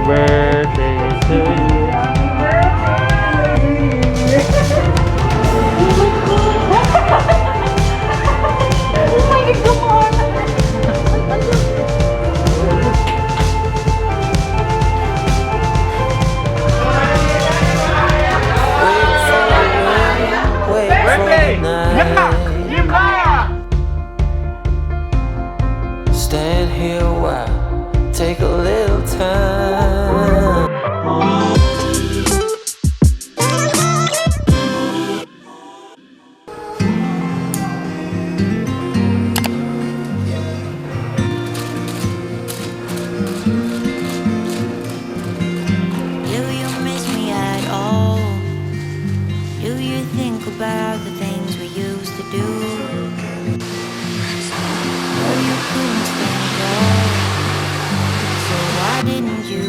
birthday to you. Oh my God, come on! Stand here a while, take a little time. Do you miss me at all? Do you think about the things we used to do? Well, you couldn't stand it all. So why didn't you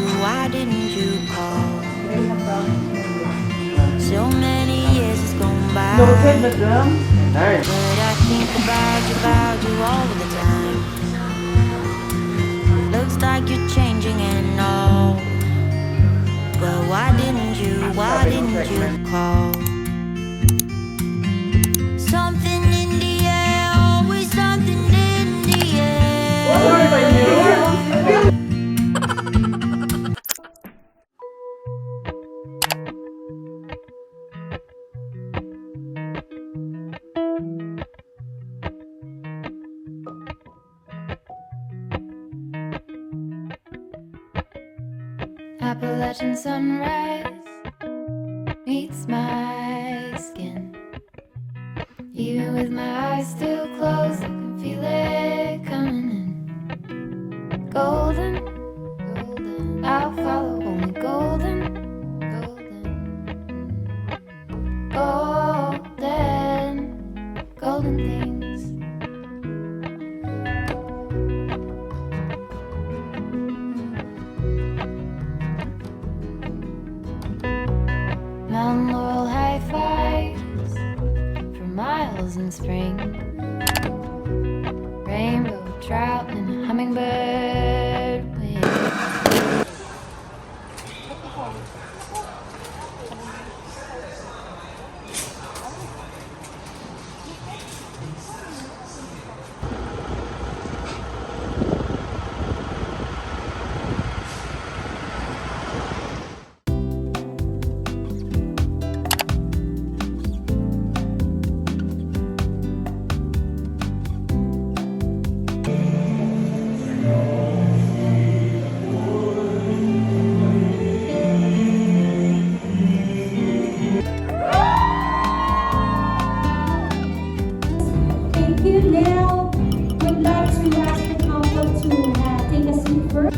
call? So many years has gone by, but I think about you all the time. Looks like you're changing and all, but why didn't you call? Something in the air, always something in the air. Appalachian sunrise meets my skin. Even with my eyes still closed, I can feel it coming in. Golden, golden, I'll follow only golden, golden, golden, golden things. Mountain laurel high fives for miles in spring. Rainbow trout and a hummingbird wing. Thank you. Now, we'd like to ask the couple to take a seat first.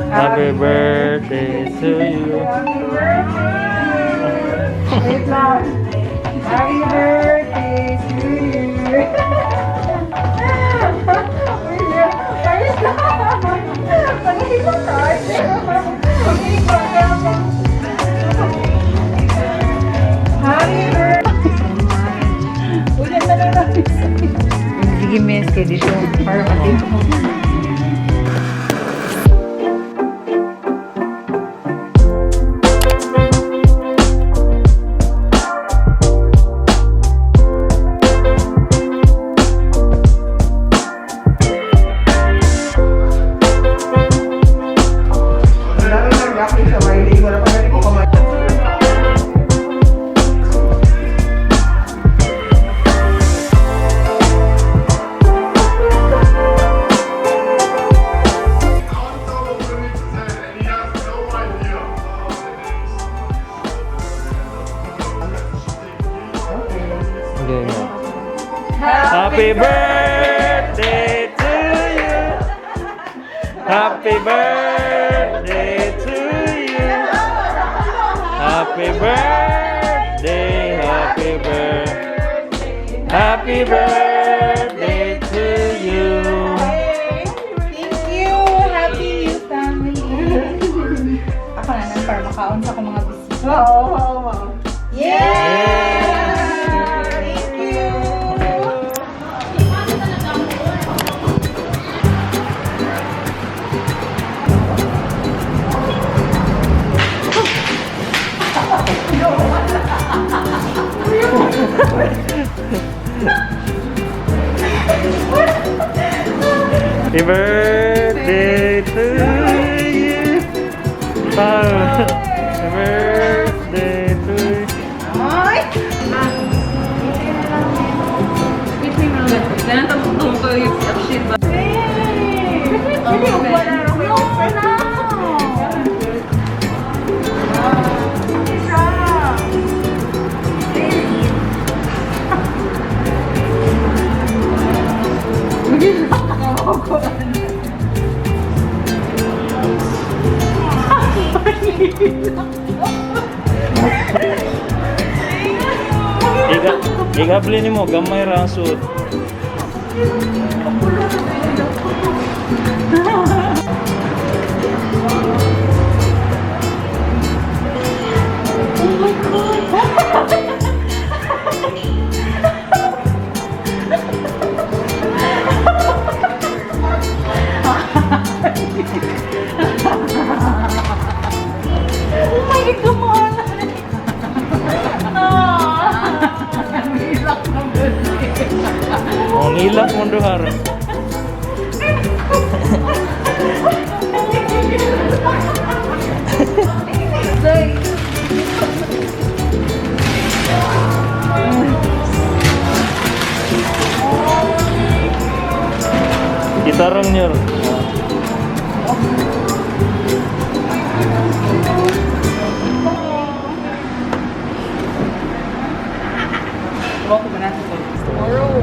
Happy birthday to you. Wait lang. Happy birthday to you. Happy birthday. Ulit na lang natin. Sige, miss, kaya dito. Para matito mo. Happy birthday to you. Happy birthday, happy birthday. Happy birthday to you. Thank you. Happy new family. Ako na lang para makaon sa akong mga bisita. Wow. Yeah! Thank you. Happy birthday to you. Happy birthday to you. Ay! Igabli ni mo, gamay ra ang suot. Ang ilak mo duhar. Gitarang nyor. Tomorrow.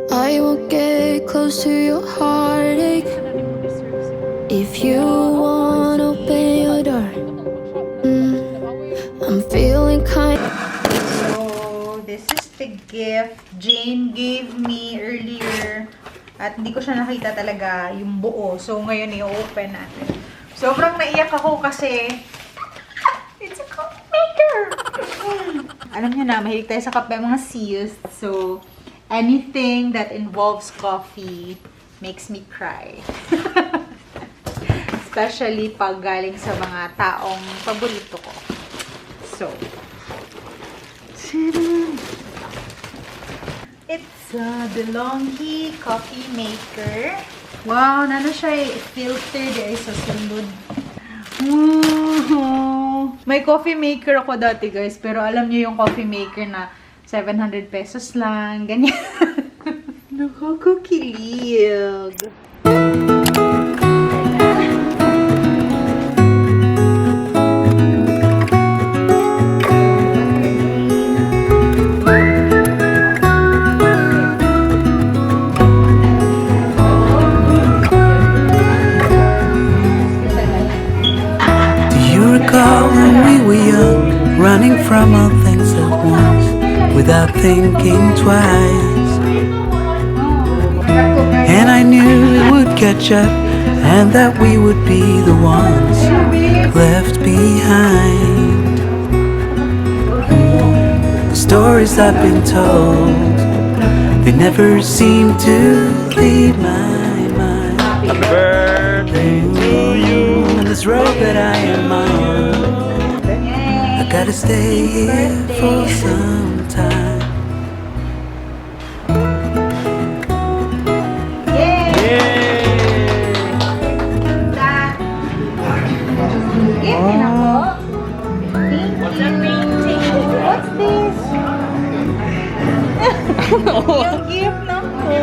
I will get close to your heartache if you want to open your door. I'm feeling kind. So, this is the gift Jane gave me earlier. At hindi ko siya nakita talaga yung buo. So, ngayon i-open natin. Sobrang naiyak ako kasi it's a coffee maker! Alam niyo na, mahilig tayo sa kape, mga sis. So, anything that involves coffee makes me cry. Especially pag galing sa mga taong paborito ko. So, it's a DeLonghi coffee maker. Wow, nano siya filtered ay sa sulod. May coffee maker ako dati, guys. Pero alam niyo yung coffee maker na 700 pesos lang. Ganyan. Nakakakilig. When we were young, running from all things at once, without thinking twice. And I knew it would catch up, and that we would be the ones left behind. The stories I've been told, they never seem to leave my mind. Happy birthday to you. On this road that I am on, I gotta stay here for some time. What's this? Yung gift na ko.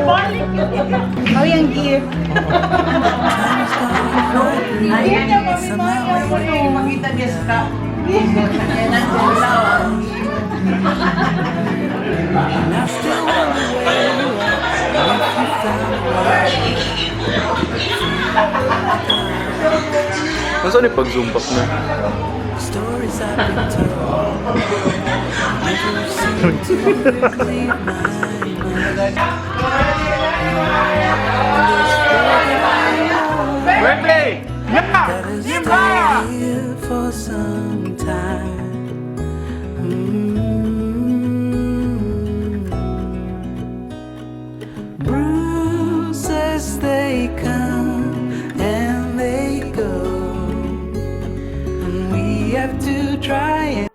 Oh, yung gift. Gift niya, mami, makita niya ka. And I still wonder where you are, and if you found a way. Masa ni pag-zoom back na? Stories I've been told never seem to leave my mind. Birthday! That has stayed here for some time. Bruises, they come and they go, and we have to try and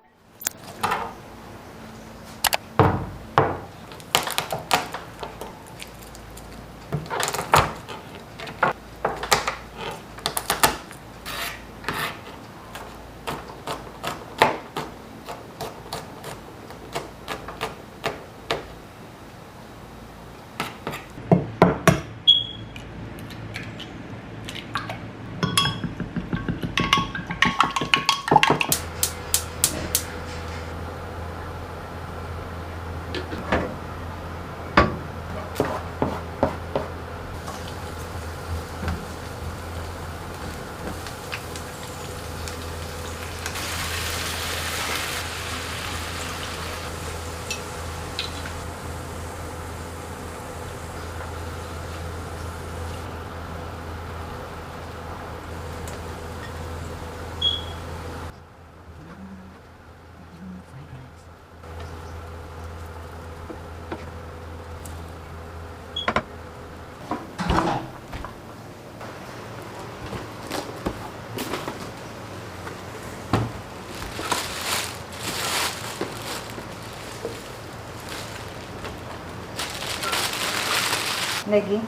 Lagi.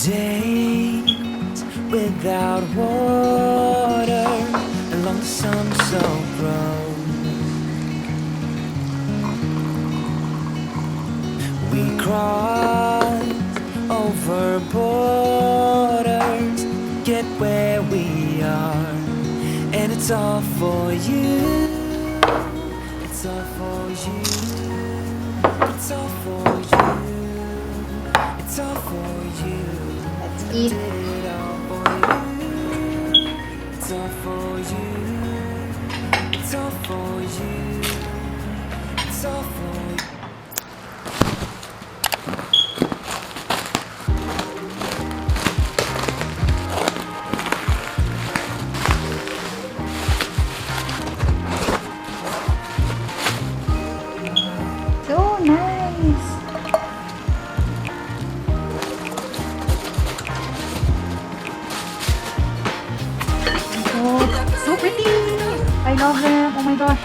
Days without water along the sun-soaked road. We cross over borders, get where we are, and it's all for you. It's all for you. It's all for you. It's all for you. Let's eat. Did it all for you. It's all for you. It's all for you. It's all for you. So nice. So pretty. I love it. Oh my gosh.